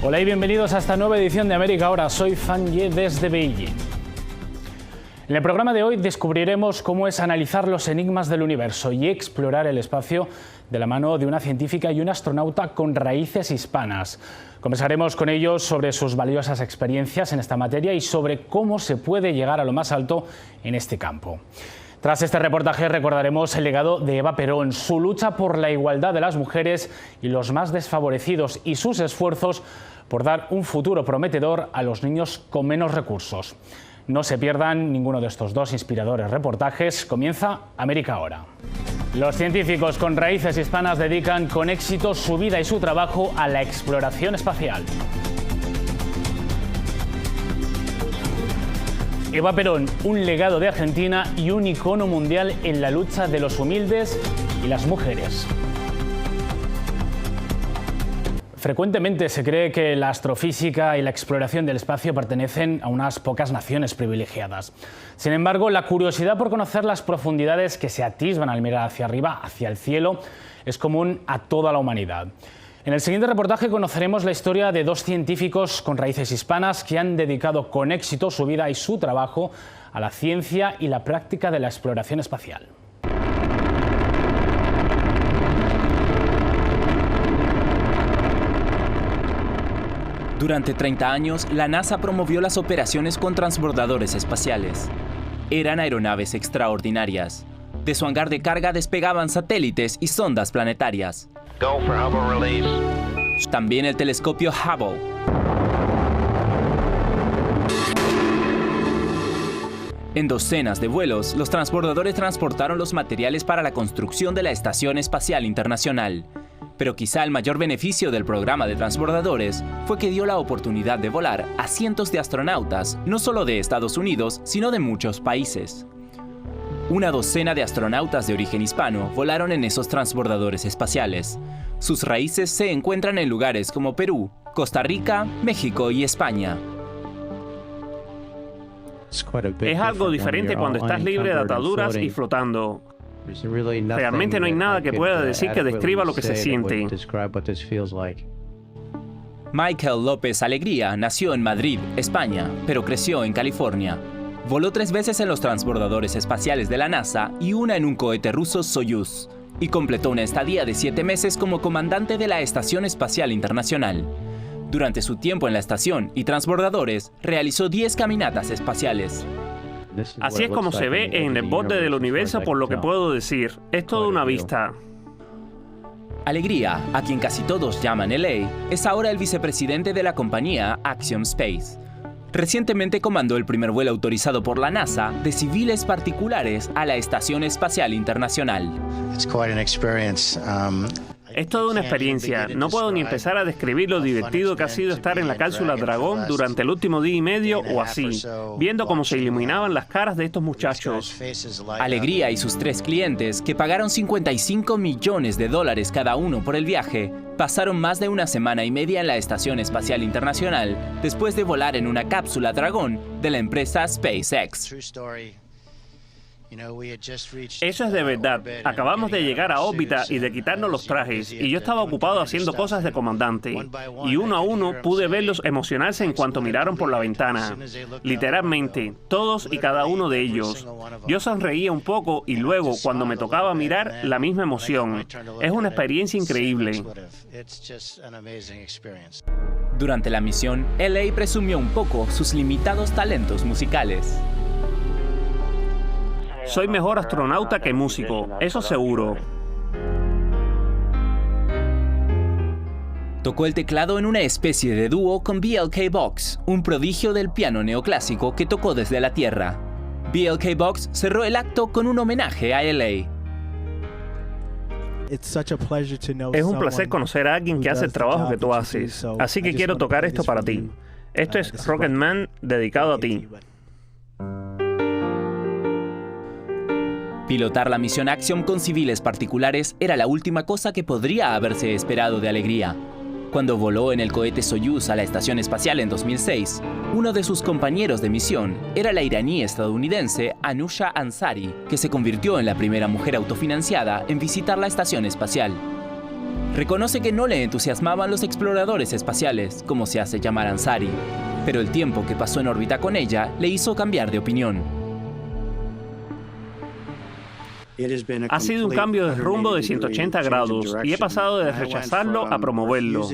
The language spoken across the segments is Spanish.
Hola y bienvenidos a esta nueva edición de América Ahora. Soy Fan Ye desde Beijing. En el programa de hoy descubriremos cómo es analizar los enigmas del universo y explorar el espacio de la mano de una científica y un astronauta con raíces hispanas. Conversaremos con ellos sobre sus valiosas experiencias en esta materia y sobre cómo se puede llegar a lo más alto en este campo. Tras este reportaje recordaremos el legado de Eva Perón, su lucha por la igualdad de las mujeres y los más desfavorecidos y sus esfuerzos por dar un futuro prometedor a los niños con menos recursos. No se pierdan ninguno de estos dos inspiradores reportajes. Comienza América Ahora. Los científicos con raíces hispanas dedican con éxito su vida y su trabajo a la exploración espacial. Eva Perón, un legado de Argentina y un icono mundial en la lucha de los humildes y las mujeres. Frecuentemente se cree que la astrofísica y la exploración del espacio pertenecen a unas pocas naciones privilegiadas. Sin embargo, la curiosidad por conocer las profundidades que se atisban al mirar hacia arriba, hacia el cielo, es común a toda la humanidad. En el siguiente reportaje conoceremos la historia de dos científicos con raíces hispanas que han dedicado con éxito su vida y su trabajo a la ciencia y la práctica de la exploración espacial. Durante 30 años, la NASA promovió las operaciones con transbordadores espaciales. Eran aeronaves extraordinarias. De su hangar de carga despegaban satélites y sondas planetarias. Go for Hubble release. También el telescopio Hubble. En docenas de vuelos, los transbordadores transportaron los materiales para la construcción de la Estación Espacial Internacional. Pero quizá el mayor beneficio del programa de transbordadores fue que dio la oportunidad de volar a cientos de astronautas, no solo de Estados Unidos, sino de muchos países. Una docena de astronautas de origen hispano volaron en esos transbordadores espaciales. Sus raíces se encuentran en lugares como Perú, Costa Rica, México y España. Es algo diferente cuando estás libre de ataduras y flotando. Realmente no hay nada que pueda decir que describa lo que se siente. Michael López Alegría nació en Madrid, España, pero creció en California. Voló 3 veces en los transbordadores espaciales de la NASA y una en un cohete ruso Soyuz, y completó una estadía de 7 meses como comandante de la Estación Espacial Internacional. Durante su tiempo en la estación y transbordadores, realizó 10 caminatas espaciales. Así es como se ve en el borde del universo, por lo que puedo decir. Es toda una vista. Alegría, a quien casi todos llaman LA, es ahora el vicepresidente de la compañía Axiom Space. Recientemente comandó el primer vuelo autorizado por la NASA de civiles particulares a la Estación Espacial Internacional. Es toda una experiencia. No puedo ni empezar a describir lo divertido que ha sido estar en la cápsula Dragón durante el último día y medio o así, viendo cómo se iluminaban las caras de estos muchachos. Alegría y sus 3 clientes, que pagaron $55 millones cada uno por el viaje, pasaron más de una semana y media en la Estación Espacial Internacional después de volar en una cápsula Dragón de la empresa SpaceX. Eso es de verdad. Acabamos de llegar a órbita y de quitarnos los trajes, y yo estaba ocupado haciendo cosas de comandante. Y uno a uno pude verlos emocionarse en cuanto miraron por la ventana. Literalmente, todos y cada uno de ellos. Yo sonreía un poco y luego, cuando me tocaba mirar, la misma emoción. Es una experiencia increíble. Durante la misión, LA presumió un poco sus limitados talentos musicales. Soy mejor astronauta que músico, eso seguro. Tocó el teclado en una especie de dúo con BLK Box, un prodigio del piano neoclásico que tocó desde la Tierra. BLK Box cerró el acto con un homenaje a LA. Es un placer conocer a alguien que hace el trabajo que tú haces, así que quiero tocar esto para ti. Esto es Rocket Man, dedicado a ti. Pilotar la misión Axiom con civiles particulares era la última cosa que podría haberse esperado de Alegría. Cuando voló en el cohete Soyuz a la Estación Espacial en 2006, uno de sus compañeros de misión era la iraní-estadounidense Anousheh Ansari, que se convirtió en la primera mujer autofinanciada en visitar la Estación Espacial. Reconoce que no le entusiasmaban los exploradores espaciales, como se hace llamar Ansari, pero el tiempo que pasó en órbita con ella le hizo cambiar de opinión. Ha sido un cambio de rumbo de 180 grados y he pasado de rechazarlo a promoverlo.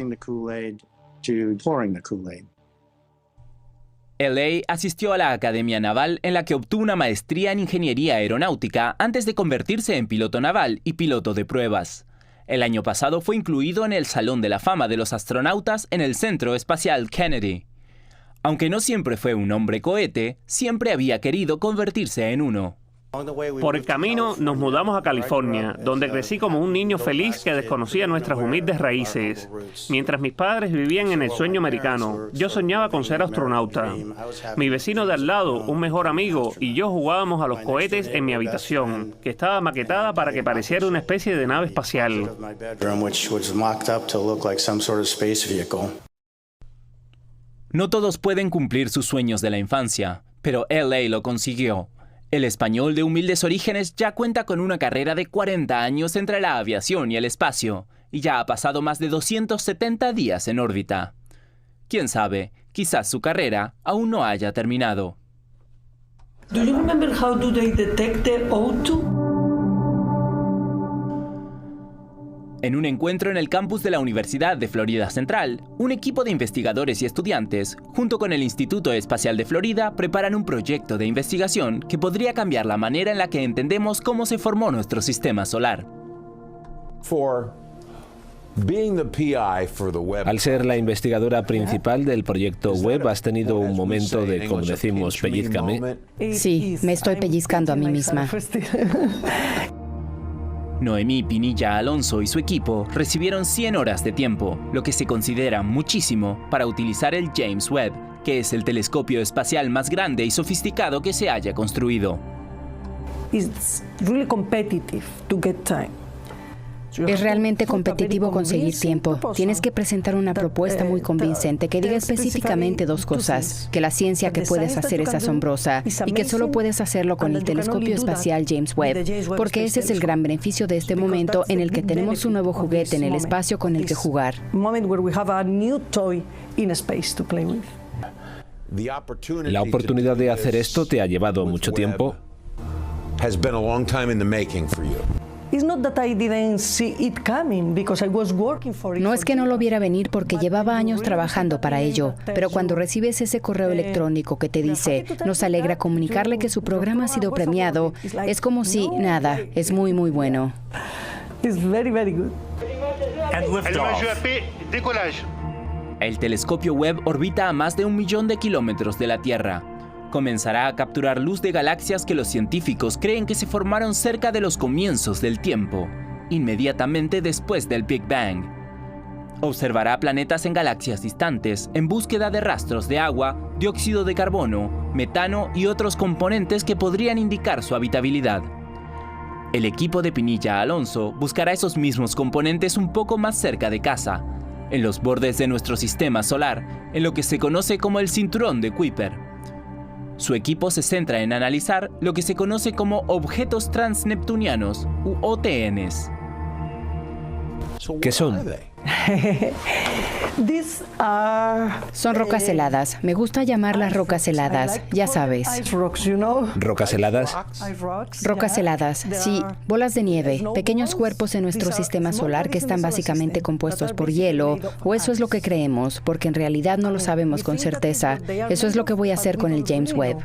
LA asistió a la Academia Naval en la que obtuvo una maestría en Ingeniería Aeronáutica antes de convertirse en piloto naval y piloto de pruebas. El año pasado fue incluido en el Salón de la Fama de los Astronautas en el Centro Espacial Kennedy. Aunque no siempre fue un hombre cohete, siempre había querido convertirse en uno. Por el camino nos mudamos a California, donde crecí como un niño feliz que desconocía nuestras humildes raíces. Mientras mis padres vivían en el sueño americano, yo soñaba con ser astronauta. Mi vecino de al lado, un mejor amigo, y yo jugábamos a los cohetes en mi habitación, que estaba maquetada para que pareciera una especie de nave espacial. No todos pueden cumplir sus sueños de la infancia, pero LA lo consiguió. El español de humildes orígenes ya cuenta con una carrera de 40 años entre la aviación y el espacio, y ya ha pasado más de 270 días en órbita. Quién sabe, quizás su carrera aún no haya terminado. Do you remember how do they detect the O2? En un encuentro en el campus de la Universidad de Florida Central, un equipo de investigadores y estudiantes, junto con el Instituto Espacial de Florida, preparan un proyecto de investigación que podría cambiar la manera en la que entendemos cómo se formó nuestro sistema solar. Al ser la investigadora principal del proyecto Webb, ¿has tenido un momento de, como decimos, pellizcame? Sí, me estoy pellizcando a mí misma. Noemí Pinilla Alonso y su equipo recibieron 100 horas de tiempo, lo que se considera muchísimo para utilizar el James Webb, que es el telescopio espacial más grande y sofisticado que se haya construido. Es realmente competitivo conseguir tiempo. Tienes que presentar una propuesta muy convincente que diga específicamente dos cosas: que la ciencia que puedes hacer es asombrosa y que solo puedes hacerlo con el telescopio espacial James Webb, porque ese es el gran beneficio de este momento en el que tenemos un nuevo juguete en el espacio con el que jugar. ¿La oportunidad de hacer esto te ha llevado mucho tiempo? No es que no lo viera venir porque llevaba años trabajando para ello, pero cuando recibes ese correo electrónico que te dice, nos alegra comunicarle que su programa ha sido premiado, es como si, nada, es muy muy bueno. El telescopio Webb orbita a más de 1 millón de kilómetros de la Tierra. Comenzará a capturar luz de galaxias que los científicos creen que se formaron cerca de los comienzos del tiempo, inmediatamente después del Big Bang. Observará planetas en galaxias distantes en búsqueda de rastros de agua, dióxido de carbono, metano y otros componentes que podrían indicar su habitabilidad. El equipo de Pinilla Alonso buscará esos mismos componentes un poco más cerca de casa, en los bordes de nuestro sistema solar, en lo que se conoce como el cinturón de Kuiper. Su equipo se centra en analizar lo que se conoce como objetos transneptunianos u OTNs. ¿Qué son? Son rocas heladas. Me gusta llamarlas rocas heladas, ya sabes. ¿Rocas heladas? Rocas heladas, sí, bolas de nieve, pequeños cuerpos en nuestro sistema solar que están básicamente compuestos por hielo, o eso es lo que creemos, porque en realidad no lo sabemos con certeza. Eso es lo que voy a hacer con el James Webb.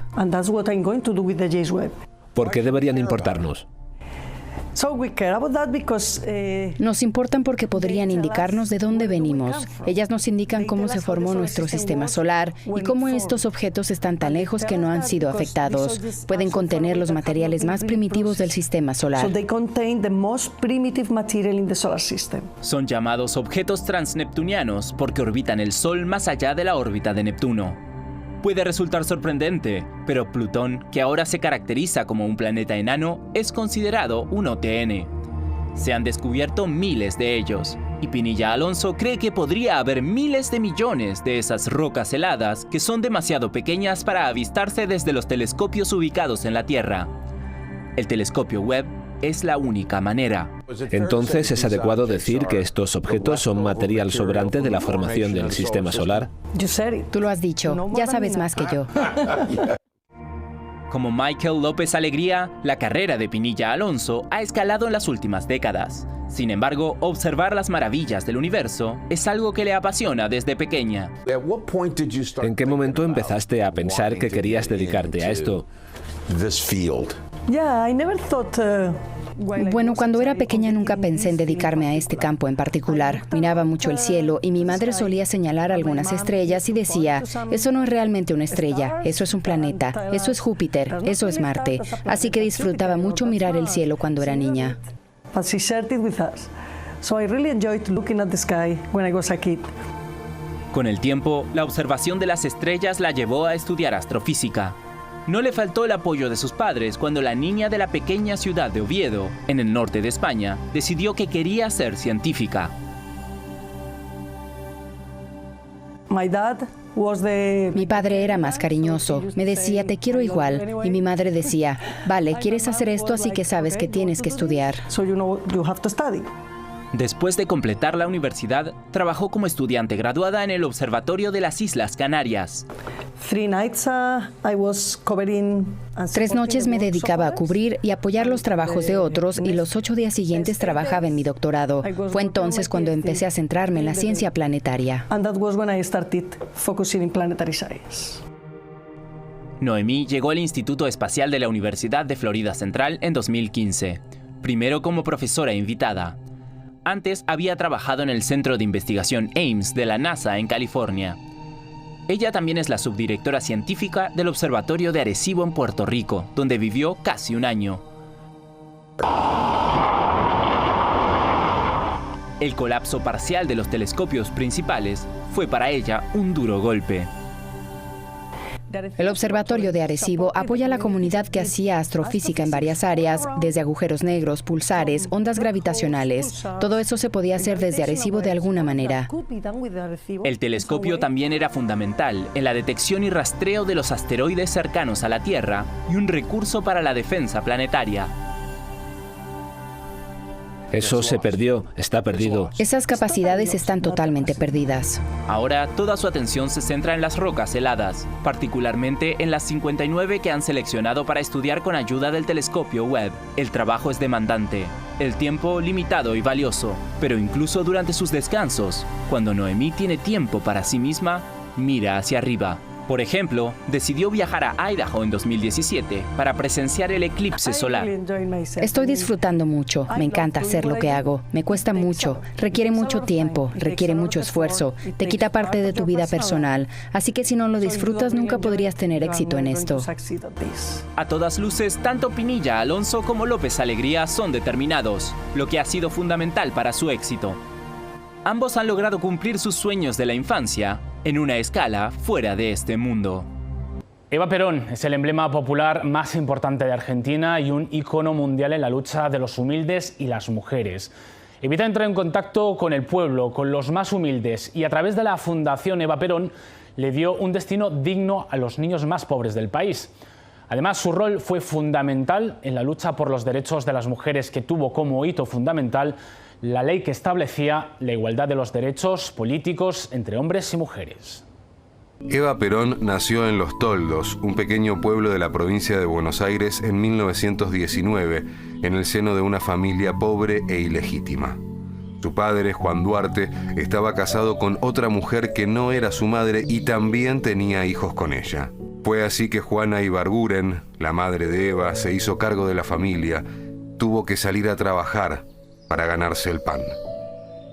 ¿Por qué deberían importarnos? Nos importan porque podrían indicarnos de dónde venimos. Ellas nos indican cómo se formó nuestro sistema solar y cómo estos objetos están tan lejos que no han sido afectados. Pueden contener los materiales más primitivos del sistema solar. Son llamados objetos transneptunianos porque orbitan el Sol más allá de la órbita de Neptuno. Puede resultar sorprendente, pero Plutón, que ahora se caracteriza como un planeta enano, es considerado un OTN. Se han descubierto miles de ellos, y Pinilla Alonso cree que podría haber miles de millones de esas rocas heladas que son demasiado pequeñas para avistarse desde los telescopios ubicados en la Tierra. El telescopio Webb es la única manera. Entonces, ¿es adecuado decir que estos objetos son material sobrante de la formación del sistema solar? Tú lo has dicho, ya sabes más que yo. Como Michael López Alegría, la carrera de Pinilla Alonso ha escalado en las últimas décadas. Sin embargo, observar las maravillas del universo es algo que le apasiona desde pequeña. ¿En qué momento empezaste a pensar que querías dedicarte a esto? Bueno, cuando era pequeña nunca pensé en dedicarme a este campo en particular. Miraba mucho el cielo y mi madre solía señalar algunas estrellas y decía, eso no es realmente una estrella, eso es un planeta, eso es Júpiter, eso es Marte. Así que disfrutaba mucho mirar el cielo cuando era niña. Con el tiempo, la observación de las estrellas la llevó a estudiar astrofísica. No le faltó el apoyo de sus padres cuando la niña de la pequeña ciudad de Oviedo, en el norte de España, decidió que quería ser científica. Mi padre era más cariñoso. Me decía, te quiero igual. Y mi madre decía, vale, quieres hacer esto, así que sabes que tienes que estudiar. Después de completar la universidad, trabajó como estudiante graduada en el Observatorio de las Islas Canarias. 3 noches me dedicaba a cubrir y apoyar los trabajos de otros y los 8 días siguientes trabajaba en mi doctorado. Fue entonces cuando empecé a centrarme en la ciencia planetaria. Noemí llegó al Instituto Espacial de la Universidad de Florida Central en 2015, primero como profesora invitada. Antes había trabajado en el Centro de Investigación Ames de la NASA en California. Ella también es la subdirectora científica del Observatorio de Arecibo en Puerto Rico, donde vivió casi un año. El colapso parcial de los telescopios principales fue para ella un duro golpe. El Observatorio de Arecibo apoya a la comunidad que hacía astrofísica en varias áreas, desde agujeros negros, pulsares, ondas gravitacionales. Todo eso se podía hacer desde Arecibo de alguna manera. El telescopio también era fundamental en la detección y rastreo de los asteroides cercanos a la Tierra y un recurso para la defensa planetaria. Eso se perdió, está perdido. Esas capacidades están totalmente perdidas. Ahora toda su atención se centra en las rocas heladas, particularmente en las 59 que han seleccionado para estudiar con ayuda del telescopio Webb. El trabajo es demandante, el tiempo limitado y valioso, pero incluso durante sus descansos, cuando Noemí tiene tiempo para sí misma, mira hacia arriba. Por ejemplo, decidió viajar a Idaho en 2017 para presenciar el eclipse solar. Estoy disfrutando mucho, me encanta hacer lo que hago. Me cuesta mucho, requiere mucho tiempo, requiere mucho esfuerzo, te quita parte de tu vida personal. Así que si no lo disfrutas, nunca podrías tener éxito en esto. A todas luces, tanto Pinilla Alonso como López Alegría son determinados, lo que ha sido fundamental para su éxito. Ambos han logrado cumplir sus sueños de la infancia en una escala fuera de este mundo. Eva Perón es el emblema popular más importante de Argentina y un ícono mundial en la lucha de los humildes y las mujeres. Evita entrar en contacto con el pueblo, con los más humildes, y a través de la Fundación Eva Perón le dio un destino digno a los niños más pobres del país. Además, su rol fue fundamental en la lucha por los derechos de las mujeres, que tuvo como hito fundamental la ley que establecía la igualdad de los derechos políticos entre hombres y mujeres. Eva Perón nació en Los Toldos, un pequeño pueblo de la provincia de Buenos Aires, en 1919, en el seno de una familia pobre e ilegítima. Su padre, Juan Duarte, estaba casado con otra mujer que no era su madre y también tenía hijos con ella. Fue así que Juana Ibarguren, la madre de Eva, se hizo cargo de la familia. Tuvo que salir a trabajar para ganarse el pan.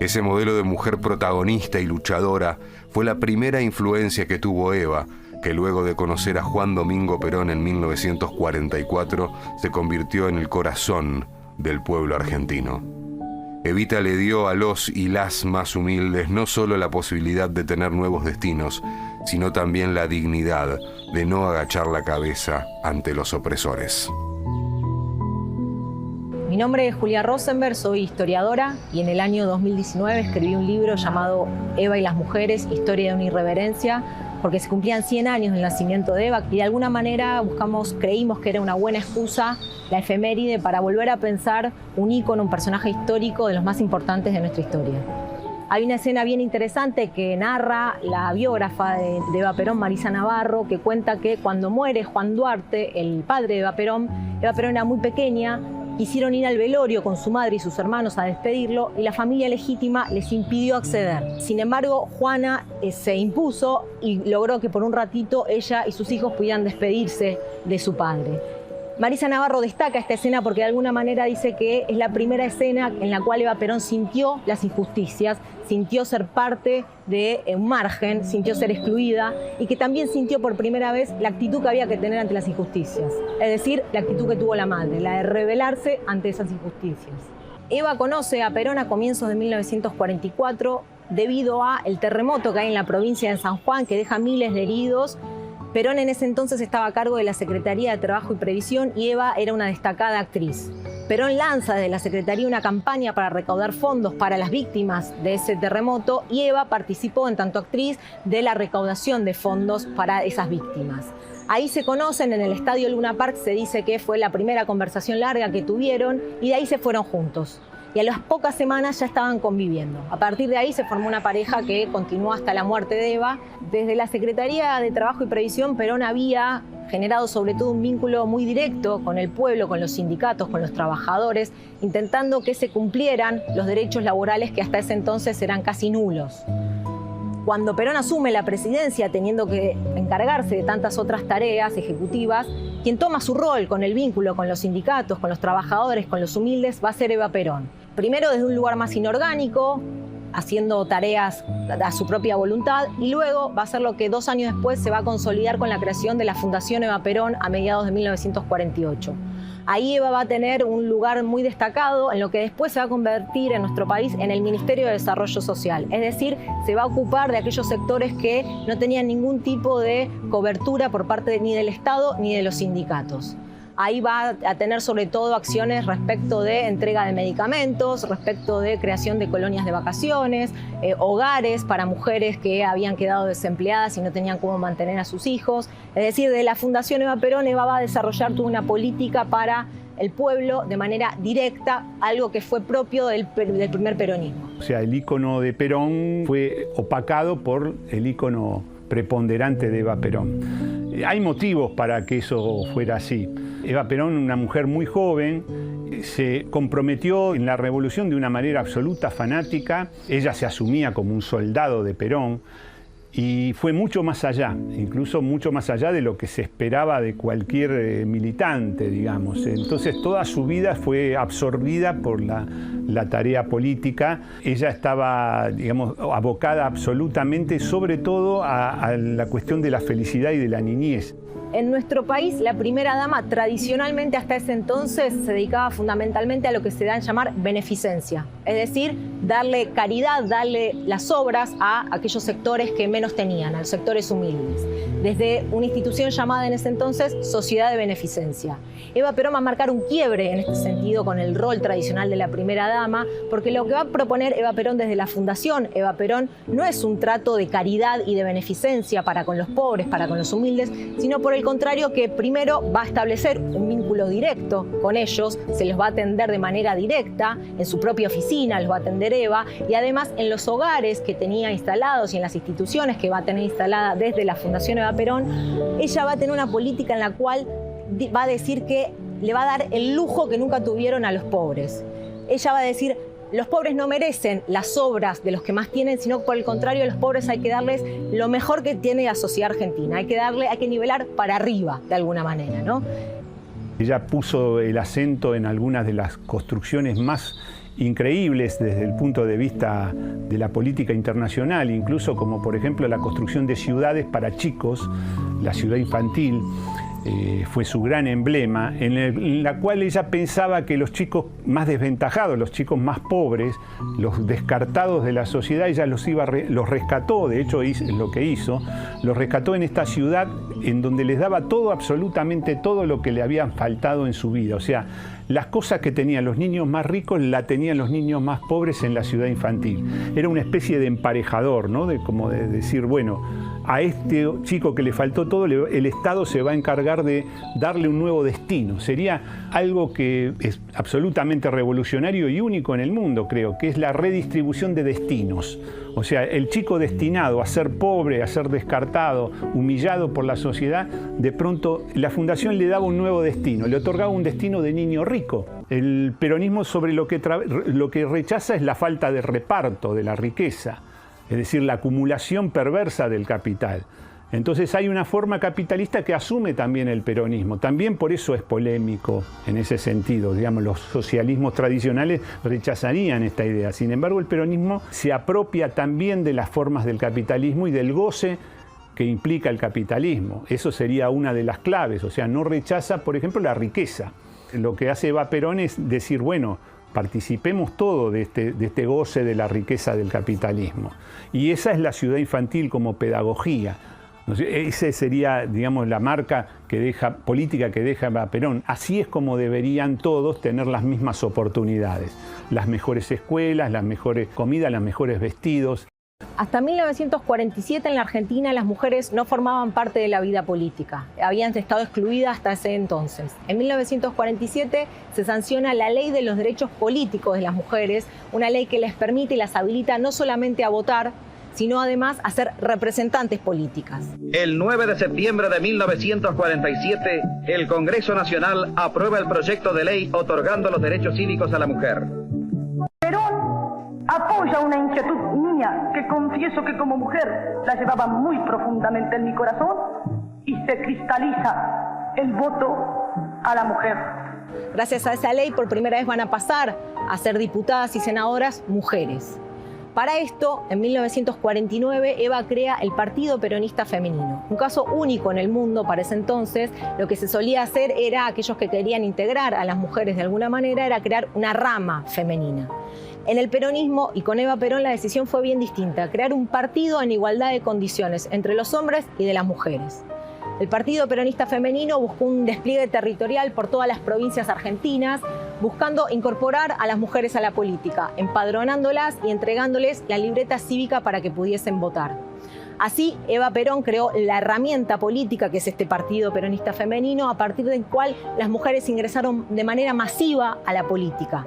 Ese modelo de mujer protagonista y luchadora fue la primera influencia que tuvo Eva, que luego de conocer a Juan Domingo Perón en 1944, se convirtió en el corazón del pueblo argentino. Evita le dio a los y las más humildes no solo la posibilidad de tener nuevos destinos, sino también la dignidad de no agachar la cabeza ante los opresores. Mi nombre es Julia Rosenberg, soy historiadora y en el año 2019 escribí un libro llamado Eva y las mujeres, historia de una irreverencia, porque se cumplían 100 años del nacimiento de Eva y de alguna manera creímos que era una buena excusa la efeméride para volver a pensar un ícono, un personaje histórico de los más importantes de nuestra historia. Hay una escena bien interesante que narra la biógrafa de Eva Perón, Marisa Navarro, que cuenta que cuando muere Juan Duarte, el padre de Eva Perón era muy pequeña, quisieron ir al velorio con su madre y sus hermanos a despedirlo y la familia legítima les impidió acceder. Sin embargo, Juana se impuso y logró que por un ratito ella y sus hijos pudieran despedirse de su padre. Marisa Navarro destaca esta escena porque de alguna manera dice que es la primera escena en la cual Eva Perón sintió las injusticias, sintió ser parte de un margen, sintió ser excluida y que también sintió por primera vez la actitud que había que tener ante las injusticias. Es decir, la actitud que tuvo la madre, la de rebelarse ante esas injusticias. Eva conoce a Perón a comienzos de 1944 debido al terremoto que hay en la provincia de San Juan que deja miles de heridos. Perón en ese entonces estaba a cargo de la Secretaría de Trabajo y Previsión y Eva era una destacada actriz. Perón lanza desde la Secretaría una campaña para recaudar fondos para las víctimas de ese terremoto y Eva participó en tanto actriz de la recaudación de fondos para esas víctimas. Ahí se conocen en el Estadio Luna Park, se dice que fue la primera conversación larga que tuvieron y de ahí se fueron juntos. Y a las pocas semanas ya estaban conviviendo. A partir de ahí se formó una pareja que continuó hasta la muerte de Eva. Desde la Secretaría de Trabajo y Previsión, Perón había generado sobre todo un vínculo muy directo con el pueblo, con los sindicatos, con los trabajadores, intentando que se cumplieran los derechos laborales que hasta ese entonces eran casi nulos. Cuando Perón asume la presidencia, teniendo que encargarse de tantas otras tareas ejecutivas, quien toma su rol con el vínculo con los sindicatos, con los trabajadores, con los humildes, va a ser Eva Perón. Primero desde un lugar más inorgánico, haciendo tareas a su propia voluntad, y luego va a ser lo que 2 años después se va a consolidar con la creación de la Fundación Eva Perón a mediados de 1948. Ahí Eva va a tener un lugar muy destacado en lo que después se va a convertir en nuestro país en el Ministerio de Desarrollo Social. Es decir, se va a ocupar de aquellos sectores que no tenían ningún tipo de cobertura por parte ni del Estado ni de los sindicatos. Ahí va a tener sobre todo acciones respecto de entrega de medicamentos, respecto de creación de colonias de vacaciones, hogares para mujeres que habían quedado desempleadas y no tenían cómo mantener a sus hijos. Es decir, de la Fundación Eva Perón, Eva va a desarrollar toda una política para el pueblo de manera directa, algo que fue propio del primer peronismo. O sea, el ícono de Perón fue opacado por el ícono preponderante de Eva Perón. Hay motivos para que eso fuera así. Eva Perón, una mujer muy joven, se comprometió en la revolución de una manera absoluta, fanática. Ella se asumía como un soldado de Perón y fue mucho más allá, incluso mucho más allá de lo que se esperaba de cualquier militante, digamos. Entonces toda su vida fue absorbida por la tarea política. Ella estaba, digamos, abocada absolutamente, sobre todo a la cuestión de la felicidad y de la niñez. En nuestro país, la primera dama tradicionalmente hasta ese entonces se dedicaba fundamentalmente a lo que se da en llamar beneficencia, es decir, darle caridad, darle las obras a aquellos sectores que menos tenían, a los sectores humildes, desde una institución llamada en ese entonces Sociedad de Beneficencia. Eva Perón va a marcar un quiebre en este sentido con el rol tradicional de la primera dama, porque lo que va a proponer Eva Perón desde la Fundación Eva Perón no es un trato de caridad y de beneficencia para con los pobres, para con los humildes, sino por el contrario, que primero va a establecer un vínculo directo con ellos, se los va a atender de manera directa, en su propia oficina los va a atender Eva, y además en los hogares que tenía instalados y en las instituciones que va a tener instalada desde la Fundación Eva Perón, ella va a tener una política en la cual va a decir que le va a dar el lujo que nunca tuvieron a los pobres. Ella va a decir: los pobres no merecen las obras de los que más tienen, sino por el contrario, a los pobres hay que darles lo mejor que tiene la sociedad argentina. Hay que nivelar para arriba, de alguna manera, ¿no? Ella puso el acento en algunas de las construcciones más increíbles desde el punto de vista de la política internacional, incluso como por ejemplo la construcción de ciudades para chicos, la ciudad infantil. Fue su gran emblema, en la cual ella pensaba que los chicos más desventajados, los chicos más pobres, los descartados de la sociedad, ella los rescató, de hecho es lo que hizo, los rescató en esta ciudad en donde les daba todo, absolutamente todo lo que le habían faltado en su vida. O sea, las cosas que tenían los niños más ricos la tenían los niños más pobres en la ciudad infantil. Era una especie de emparejador, ¿no? Como de decir, bueno, a este chico que le faltó todo, el Estado se va a encargar de darle un nuevo destino. Sería algo que es absolutamente revolucionario y único en el mundo, creo, que es la redistribución de destinos. O sea, el chico destinado a ser pobre, a ser descartado, humillado por la sociedad, de pronto la fundación le daba un nuevo destino, le otorgaba un destino de niño rico. El peronismo sobre lo que rechaza es la falta de reparto de la riqueza, es decir, la acumulación perversa del capital. Entonces hay una forma capitalista que asume también el peronismo. También por eso es polémico en ese sentido. Digamos, los socialismos tradicionales rechazarían esta idea. Sin embargo, el peronismo se apropia también de las formas del capitalismo y del goce que implica el capitalismo. Eso sería una de las claves. O sea, no rechaza, por ejemplo, la riqueza. Lo que hace Eva Perón es decir, bueno, participemos todo de este goce de la riqueza del capitalismo. Y esa es la ciudad infantil como pedagogía. Esa sería, digamos, la marca política que deja Eva Perón. Así es como deberían todos tener las mismas oportunidades. Las mejores escuelas, las mejores comidas, los mejores vestidos. Hasta 1947 en la Argentina las mujeres no formaban parte de la vida política, habían estado excluidas hasta ese entonces. En 1947 se sanciona la Ley de los Derechos Políticos de las Mujeres, una ley que les permite y las habilita no solamente a votar, sino además a ser representantes políticas. El 9 de septiembre de 1947, el Congreso Nacional aprueba el proyecto de ley otorgando los derechos cívicos a la mujer. Perón apoya una inquietud mía que confieso que como mujer la llevaba muy profundamente en mi corazón y se cristaliza el voto a la mujer. Gracias a esa ley, por primera vez van a pasar a ser diputadas y senadoras mujeres. Para esto, en 1949, Eva crea el Partido Peronista Femenino. Un caso único en el mundo para ese entonces. Lo que se solía hacer era, aquellos que querían integrar a las mujeres de alguna manera, era crear una rama femenina. En el peronismo y con Eva Perón la decisión fue bien distinta, crear un partido en igualdad de condiciones entre los hombres y de las mujeres. El Partido Peronista Femenino buscó un despliegue territorial por todas las provincias argentinas, buscando incorporar a las mujeres a la política, empadronándolas y entregándoles la libreta cívica para que pudiesen votar. Así, Eva Perón creó la herramienta política que es este Partido Peronista Femenino, a partir del cual las mujeres ingresaron de manera masiva a la política.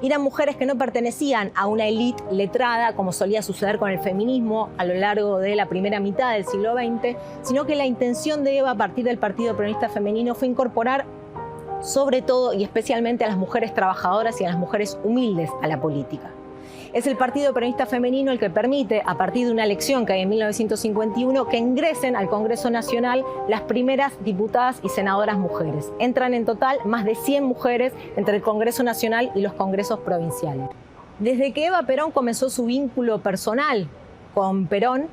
Eran mujeres que no pertenecían a una élite letrada, como solía suceder con el feminismo a lo largo de la primera mitad del siglo XX, sino que la intención de Eva a partir del Partido Peronista Femenino fue incorporar sobre todo y especialmente a las mujeres trabajadoras y a las mujeres humildes a la política. Es el Partido Peronista Femenino el que permite, a partir de una elección que hay en 1951, que ingresen al Congreso Nacional las primeras diputadas y senadoras mujeres. Entran en total más de 100 mujeres entre el Congreso Nacional y los congresos provinciales. Desde que Eva Perón comenzó su vínculo personal con Perón,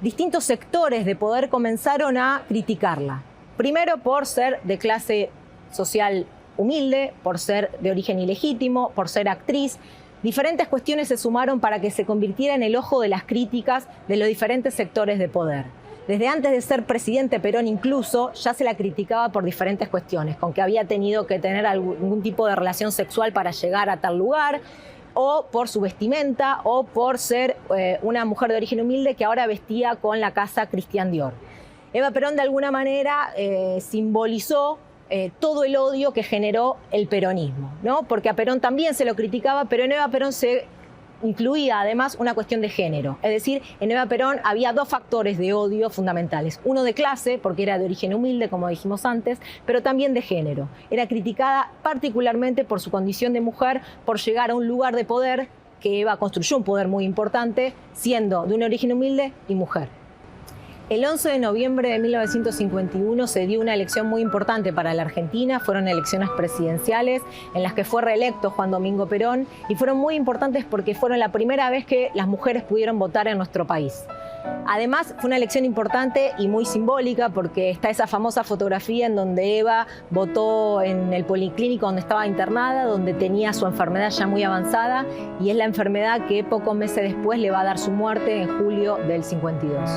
distintos sectores de poder comenzaron a criticarla. Primero por ser de clase social humilde, por ser de origen ilegítimo, por ser actriz. Diferentes cuestiones se sumaron para que se convirtiera en el ojo de las críticas de los diferentes sectores de poder. Desde antes de ser presidente Perón incluso, ya se la criticaba por diferentes cuestiones, con que había tenido que tener algún tipo de relación sexual para llegar a tal lugar, o por su vestimenta, o por ser una mujer de origen humilde que ahora vestía con la casa Christian Dior. Eva Perón de alguna manera simbolizó todo el odio que generó el peronismo, ¿no? Porque a Perón también se lo criticaba, pero en Eva Perón se incluía además una cuestión de género. Es decir, en Eva Perón había dos factores de odio fundamentales. Uno de clase, porque era de origen humilde, como dijimos antes, pero también de género. Era criticada particularmente por su condición de mujer, por llegar a un lugar de poder, que Eva construyó un poder muy importante, siendo de un origen humilde y mujer. El 11 de noviembre de 1951 se dio una elección muy importante para la Argentina. Fueron elecciones presidenciales en las que fue reelecto Juan Domingo Perón y fueron muy importantes porque fueron la primera vez que las mujeres pudieron votar en nuestro país. Además, fue una elección importante y muy simbólica porque está esa famosa fotografía en donde Eva votó en el policlínico donde estaba internada, donde tenía su enfermedad ya muy avanzada, y es la enfermedad que pocos meses después le va a dar su muerte en julio del 52.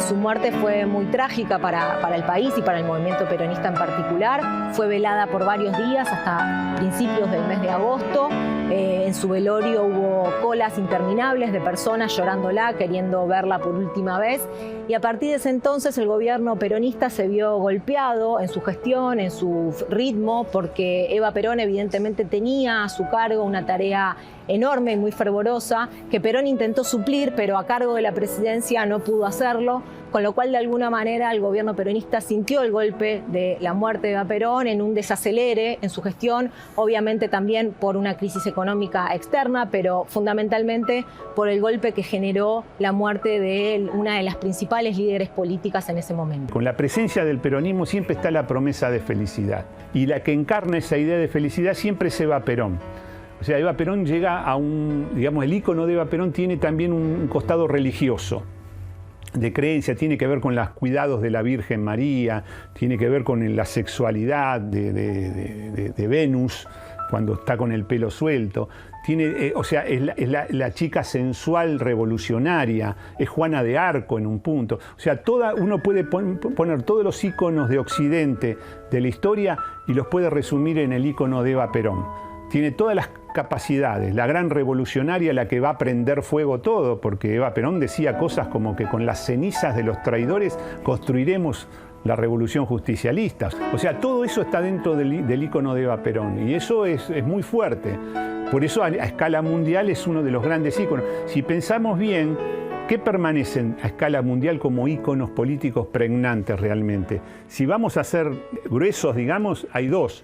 Su muerte fue muy trágica para el país y para el movimiento peronista en particular. Fue velada por varios días hasta principios del mes de agosto. En su velorio hubo colas interminables de personas llorándola, queriendo verla por última vez. Y a partir de ese entonces el gobierno peronista se vio golpeado en su gestión, en su ritmo, porque Eva Perón evidentemente tenía a su cargo una tarea enorme y muy fervorosa, que Perón intentó suplir, pero a cargo de la presidencia no pudo hacerlo, con lo cual de alguna manera el gobierno peronista sintió el golpe de la muerte de Eva Perón en un desacelere en su gestión, obviamente también por una crisis económica externa, pero fundamentalmente por el golpe que generó la muerte de una de las principales líderes políticas en ese momento. Con la presencia del peronismo siempre está la promesa de felicidad, y la que encarna esa idea de felicidad siempre es Eva Perón. O sea, Eva Perón llega a digamos, el ícono de Eva Perón tiene también un costado religioso, de creencia, tiene que ver con los cuidados de la Virgen María, tiene que ver con la sexualidad de Venus, cuando está con el pelo suelto. O sea, es la chica sensual revolucionaria, es Juana de Arco en un punto. O sea, uno puede poner todos los íconos de Occidente de la historia y los puede resumir en el ícono de Eva Perón. Tiene todas las capacidades, la gran revolucionaria, la que va a prender fuego todo, porque Eva Perón decía cosas como que con las cenizas de los traidores construiremos la revolución justicialista. O sea, todo eso está dentro del ícono de Eva Perón, y eso es muy fuerte. Por eso a escala mundial es uno de los grandes íconos. Si pensamos bien, ¿qué permanecen a escala mundial como íconos políticos pregnantes realmente? Si vamos a ser gruesos, digamos, hay dos.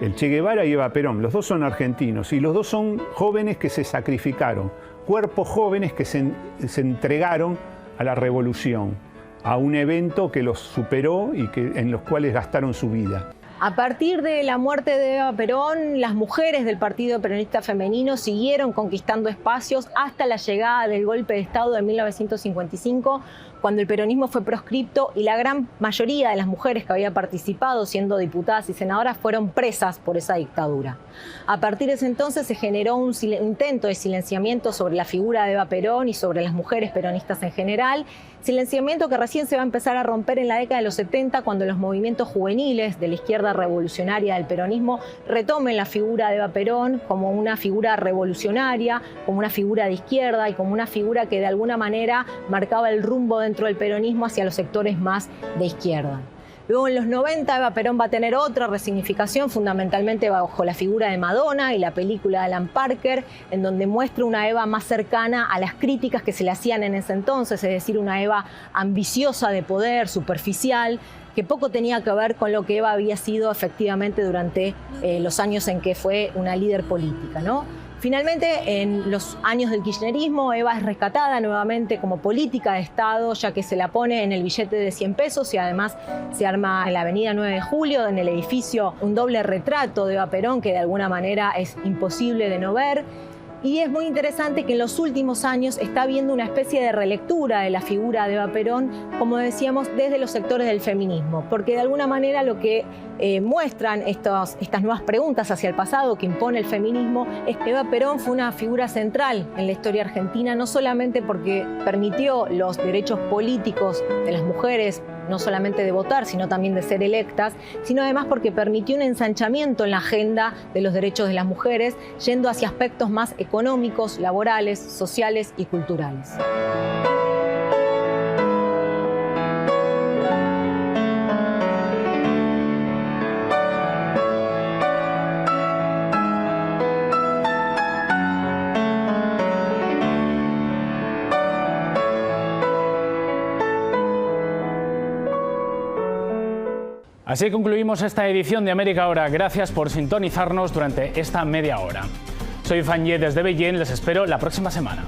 El Che Guevara y Eva Perón, los dos son argentinos y los dos son jóvenes que se sacrificaron, cuerpos jóvenes que se entregaron a la revolución, a un evento que los superó y en los cuales gastaron su vida. A partir de la muerte de Eva Perón, las mujeres del Partido Peronista Femenino siguieron conquistando espacios hasta la llegada del golpe de Estado de 1955, cuando el peronismo fue proscripto y la gran mayoría de las mujeres que había participado siendo diputadas y senadoras fueron presas por esa dictadura. A partir de ese entonces se generó un intento de silenciamiento sobre la figura de Eva Perón y sobre las mujeres peronistas en general, silenciamiento que recién se va a empezar a romper en la década de los 70, cuando los movimientos juveniles de la izquierda revolucionaria del peronismo retomen la figura de Eva Perón como una figura revolucionaria, como una figura de izquierda y como una figura que de alguna manera marcaba el rumbo dentro del peronismo hacia los sectores más de izquierda. Luego en los 90 Eva Perón va a tener otra resignificación, fundamentalmente bajo la figura de Madonna y la película de Alan Parker, en donde muestra una Eva más cercana a las críticas que se le hacían en ese entonces, es decir, una Eva ambiciosa de poder, superficial, que poco tenía que ver con lo que Eva había sido efectivamente durante los años en que fue una líder política, ¿no? Finalmente, en los años del kirchnerismo, Eva es rescatada nuevamente como política de Estado, ya que se la pone en el billete de 100 pesos y además se arma en la avenida 9 de Julio, en el edificio, un doble retrato de Eva Perón que de alguna manera es imposible de no ver. Y es muy interesante que en los últimos años está habiendo una especie de relectura de la figura de Eva Perón, como decíamos, desde los sectores del feminismo, porque de alguna manera lo que muestran estas nuevas preguntas hacia el pasado que impone el feminismo es que Eva Perón fue una figura central en la historia argentina, no solamente porque permitió los derechos políticos de las mujeres, no solamente de votar, sino también de ser electas, sino además porque permitió un ensanchamiento en la agenda de los derechos de las mujeres, yendo hacia aspectos más económicos, laborales, sociales y culturales. Así concluimos esta edición de América Ahora. Gracias por sintonizarnos durante esta media hora. Soy Fan Ye desde Beijing, les espero la próxima semana.